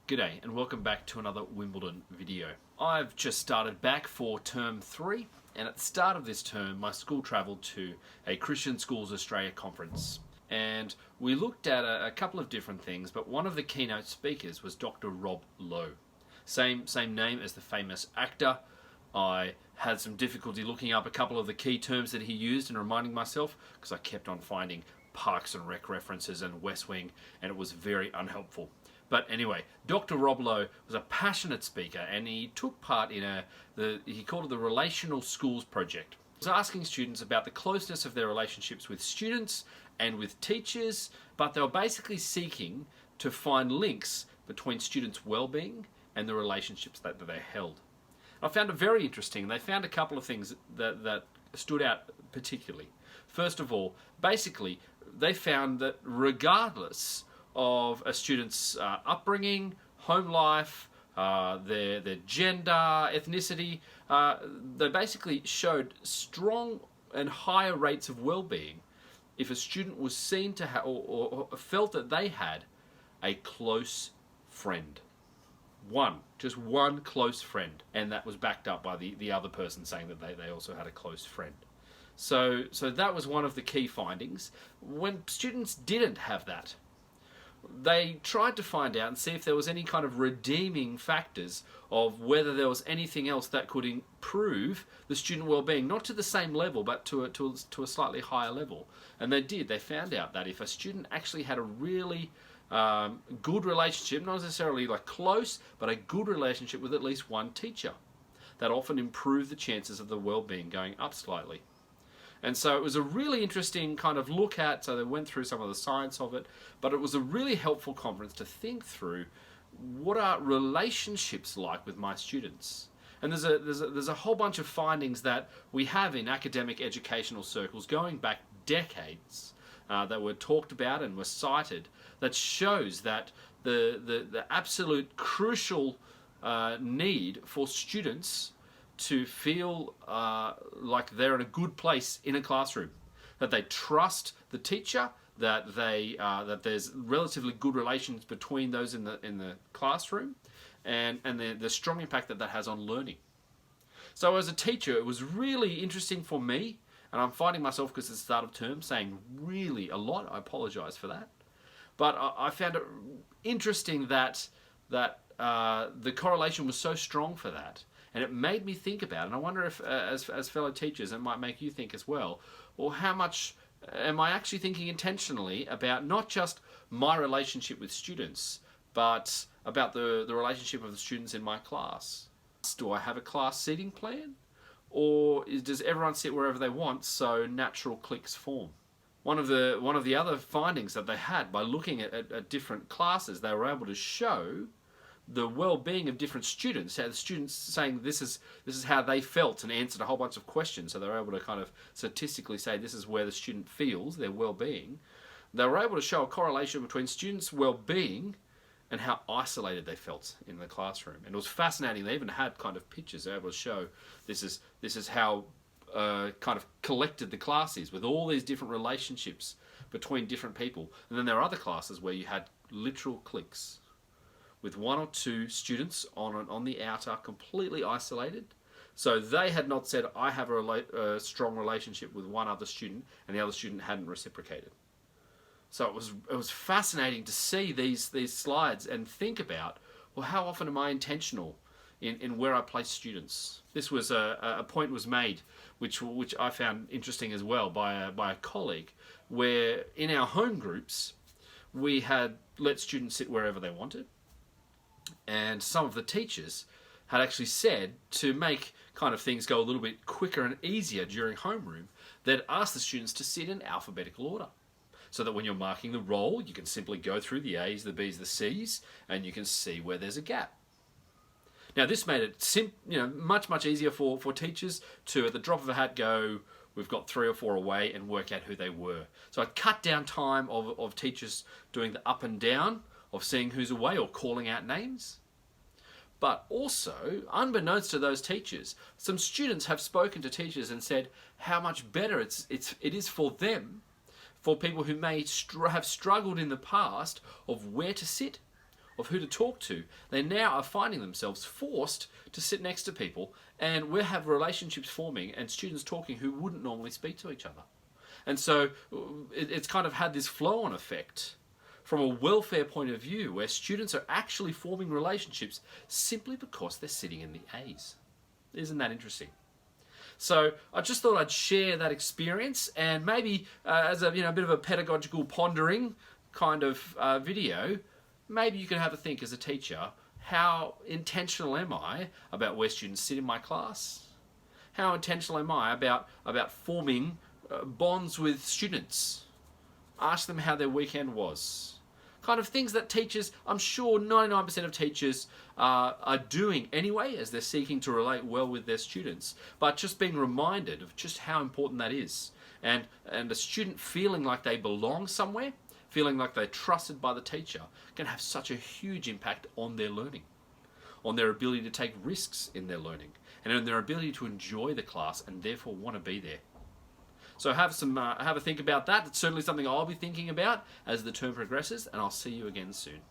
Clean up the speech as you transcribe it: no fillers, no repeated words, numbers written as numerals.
G'day and welcome back to another Wimbledon video. I've just started back for term 3, and at the start of this term my school travelled to a Christian Schools Australia conference, and we looked at a couple of different things, but one of the keynote speakers was Dr. Rob Lowe. Same name as the famous actor. I had some difficulty looking up a couple of the key terms that he used and reminding myself because I kept on finding Parks and Rec references and West Wing, and it was very unhelpful. But anyway, Dr. Rob Lowe was a passionate speaker, and he took part in he called it the Relational Schools Project. He was asking students about the closeness of their relationships with students and with teachers, but they were basically seeking to find links between students' well-being and the relationships that they held. I found it very interesting. They found a couple of things that stood out particularly. First of all, basically, they found that regardless of a student's upbringing, home life, their gender, ethnicity, they basically showed strong and higher rates of well-being if a student was seen to have or felt that they had a close friend. Just one close friend, and that was backed up by the other person saying that they also had a close friend. So that was one of the key findings. When students didn't have that, they tried to find out and see if there was any kind of redeeming factors of whether there was anything else that could improve the student well-being, not to the same level, but to a slightly higher level. And they did. They found out that if a student actually had a really good relationship, not necessarily like close, but a good relationship with at least one teacher, that often improved the chances of the well-being going up slightly. And so it was a really interesting kind of look at, so they went through some of the science of it, but it was a really helpful conference to think through what are relationships like with my students. And there's a whole bunch of findings that we have in academic educational circles going back decades that were talked about and were cited that shows that the absolute crucial need for students to feel like they're in a good place in a classroom, that they trust the teacher, that there's relatively good relations between those in the classroom, and the strong impact that has on learning. So as a teacher, it was really interesting for me, and I'm finding myself, because it's the start of term, saying really a lot. I apologise for that, but I found it interesting that the correlation was so strong for that. And it made me think about it, and I wonder if, as fellow teachers, it might make you think as well, or how much am I actually thinking intentionally about not just my relationship with students, but about the relationship of the students in my class? Do I have a class seating plan? Or does everyone sit wherever they want so natural cliques form? One of the other findings that they had by looking at different classes, they were able to show the well-being of different students. The students saying this is how they felt and answered a whole bunch of questions, so they were able to kind of statistically say this is where the student feels their well-being. They were able to show a correlation between students' well-being and how isolated they felt in the classroom. And it was fascinating. They even had kind of pictures. They were able to show this is how kind of collected the class is, with all these different relationships between different people. And then there are other classes where you had literal cliques, with one or two students on the outer, completely isolated. So they had not said, I have a strong relationship with one other student, and the other student hadn't reciprocated. So it was fascinating to see these slides and think about, well, how often am I intentional in where I place students? This was a point was made, which I found interesting as well by a colleague, where in our home groups, we had let students sit wherever they wanted. And some of the teachers had actually said, to make kind of things go a little bit quicker and easier during homeroom, they'd ask the students to sit in alphabetical order, so that when you're marking the roll, you can simply go through the A's, the B's, the C's, and you can see where there's a gap. Now this made it much easier for teachers to, at the drop of a hat, go, we've got 3 or 4 away, and work out who they were. So it cut down time of teachers doing the up and down, of seeing who's away or calling out names. But also, unbeknownst to those teachers, some students have spoken to teachers and said how much better it is for them, for people who may have struggled in the past of where to sit of who to talk to, they now are finding themselves forced to sit next to people, and we have relationships forming and students talking who wouldn't normally speak to each other. And so it's kind of had this flow-on effect from a welfare point of view, where students are actually forming relationships simply because they're sitting in the A's. Isn't that interesting? So I just thought I'd share that experience, and maybe as a bit of a pedagogical pondering kind of video, maybe you can have a think as a teacher, how intentional am I about where students sit in my class? How intentional am I about forming bonds with students? Ask them how their weekend was. Kind of things that teachers, I'm sure 99% of teachers are doing anyway as they're seeking to relate well with their students, but just being reminded of just how important that is. And a student feeling like they belong somewhere, feeling like they're trusted by the teacher, can have such a huge impact on their learning, on their ability to take risks in their learning, and on their ability to enjoy the class and therefore want to be there. So have a think about that. It's certainly something I'll be thinking about as the term progresses, and I'll see you again soon.